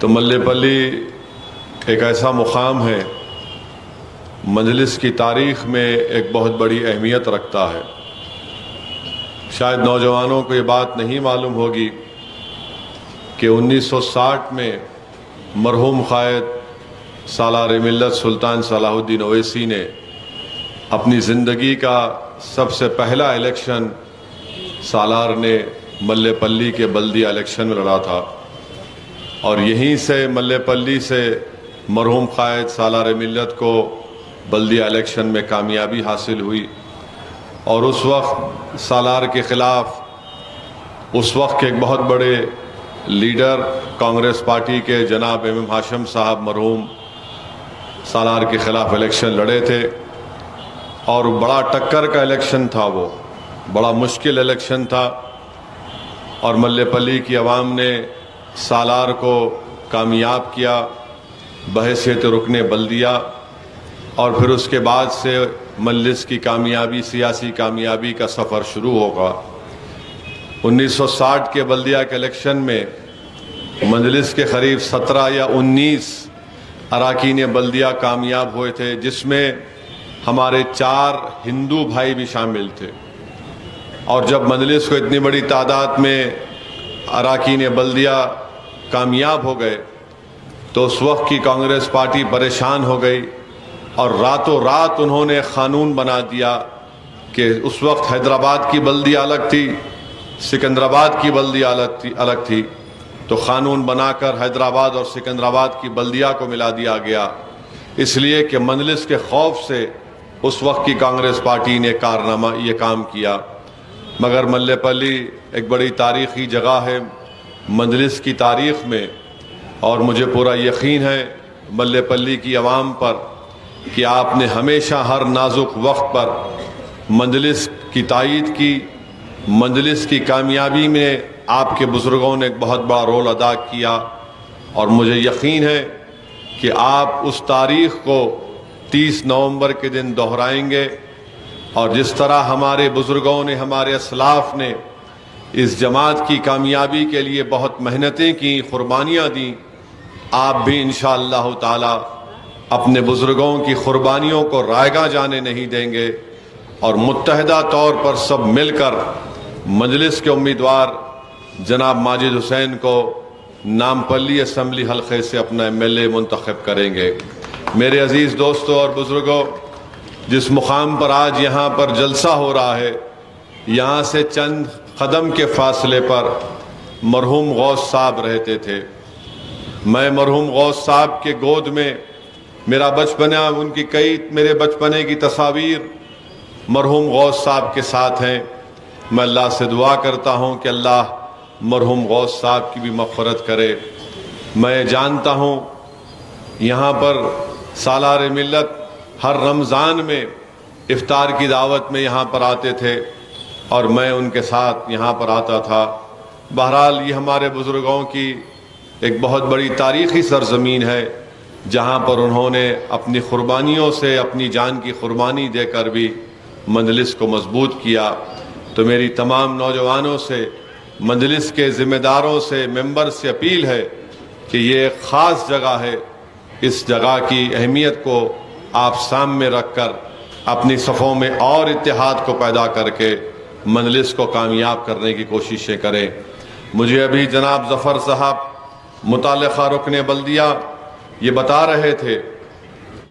تو ملے پلی ایک ایسا مقام ہے، مجلس کی تاریخ میں ایک بہت بڑی اہمیت رکھتا ہے۔ شاید نوجوانوں کو یہ بات نہیں معلوم ہوگی کہ 1960 میں مرحوم قائد سالار ملت سلطان صلاح الدین اویسی نے اپنی زندگی کا سب سے پہلا الیکشن سالار نے ملے پلی کے بلدیہ الیکشن میں لڑا تھا، اور یہیں سے ملے پلی سے مرحوم قائد سالار ملت کو بلدیہ الیکشن میں کامیابی حاصل ہوئی۔ اور اس وقت سالار کے خلاف اس وقت کے ایک بہت بڑے لیڈر کانگریس پارٹی کے جناب ایم ہاشم صاحب مرحوم سالار کے خلاف الیکشن لڑے تھے، اور بڑا ٹکر کا الیکشن تھا، وہ بڑا مشکل الیکشن تھا، اور ملے پلی کی عوام نے سالار کو کامیاب کیا بحیثیت رکن بلدیہ۔ اور پھر اس کے بعد سے مجلس کی کامیابی، سیاسی کامیابی کا سفر شروع ہوگا۔ 1960 کے بلدیہ کے الیکشن میں مجلس کے قریب 17 یا 19 اراکین بلدیہ کامیاب ہوئے تھے، جس میں ہمارے 4 ہندو بھائی بھی شامل تھے۔ اور جب مجلس کو اتنی بڑی تعداد میں اراکین بلدیہ کامیاب ہو گئے تو اس وقت کی کانگریس پارٹی پریشان ہو گئی، اور راتوں رات انہوں نے قانون بنا دیا کہ اس وقت حیدرآباد کی بلدیہ الگ تھی، سکندرآباد کی بلدیہ الگ تھی، تو قانون بنا کر حیدرآباد اور سکندرآباد کی بلدیہ کو ملا دیا گیا، اس لیے کہ مجلس کے خوف سے اس وقت کی کانگریس پارٹی نے یہ کام کیا۔ مگر ملے پلی ایک بڑی تاریخی جگہ ہے مجلس کی تاریخ میں، اور مجھے پورا یقین ہے ملے پلی کی عوام پر کہ آپ نے ہمیشہ ہر نازک وقت پر مجلس کی تائید کی، مجلس کی کامیابی میں آپ کے بزرگوں نے ایک بہت بڑا رول ادا کیا، اور مجھے یقین ہے کہ آپ اس تاریخ کو 30 نومبر کے دن دہرائیں گے، اور جس طرح ہمارے بزرگوں نے، ہمارے اسلاف نے اس جماعت کی کامیابی کے لیے بہت محنتیں کی، قربانیاں دیں، آپ بھی انشاءاللہ تعالی اپنے بزرگوں کی قربانیوں کو رائگاں جانے نہیں دیں گے، اور متحدہ طور پر سب مل کر مجلس کے امیدوار جناب ماجد حسین کو نامپلی اسمبلی حلقے سے اپنا MLA منتخب کریں گے۔ میرے عزیز دوستوں اور بزرگوں، جس مقام پر آج یہاں پر جلسہ ہو رہا ہے، یہاں سے چند قدم کے فاصلے پر مرحوم غوث صاحب رہتے تھے۔ میں مرحوم غوث صاحب کے گود میں میرا بچپنا، ان کی کئی میرے بچپنے کی تصاویر مرحوم غوث صاحب کے ساتھ ہیں۔ میں اللہ سے دعا کرتا ہوں کہ اللہ مرحوم غوث صاحب کی بھی مغفرت کرے۔ میں جانتا ہوں یہاں پر سالار ملت ہر رمضان میں افطار کی دعوت میں یہاں پر آتے تھے، اور میں ان کے ساتھ یہاں پر آتا تھا۔ بہرحال یہ ہمارے بزرگوں کی ایک بہت بڑی تاریخی سرزمین ہے، جہاں پر انہوں نے اپنی قربانیوں سے، اپنی جان کی قربانی دے کر بھی مجلس کو مضبوط کیا۔ تو میری تمام نوجوانوں سے، مجلس کے ذمہ داروں سے، ممبر سے اپیل ہے کہ یہ ایک خاص جگہ ہے، اس جگہ کی اہمیت کو آپ سامنے رکھ کر اپنی صفوں میں اور اتحاد کو پیدا کر کے مجلس کو کامیاب کرنے کی کوششیں کریں۔ مجھے ابھی جناب ظفر صاحب متعلقہ رکن بلدیہ یہ بتا رہے تھے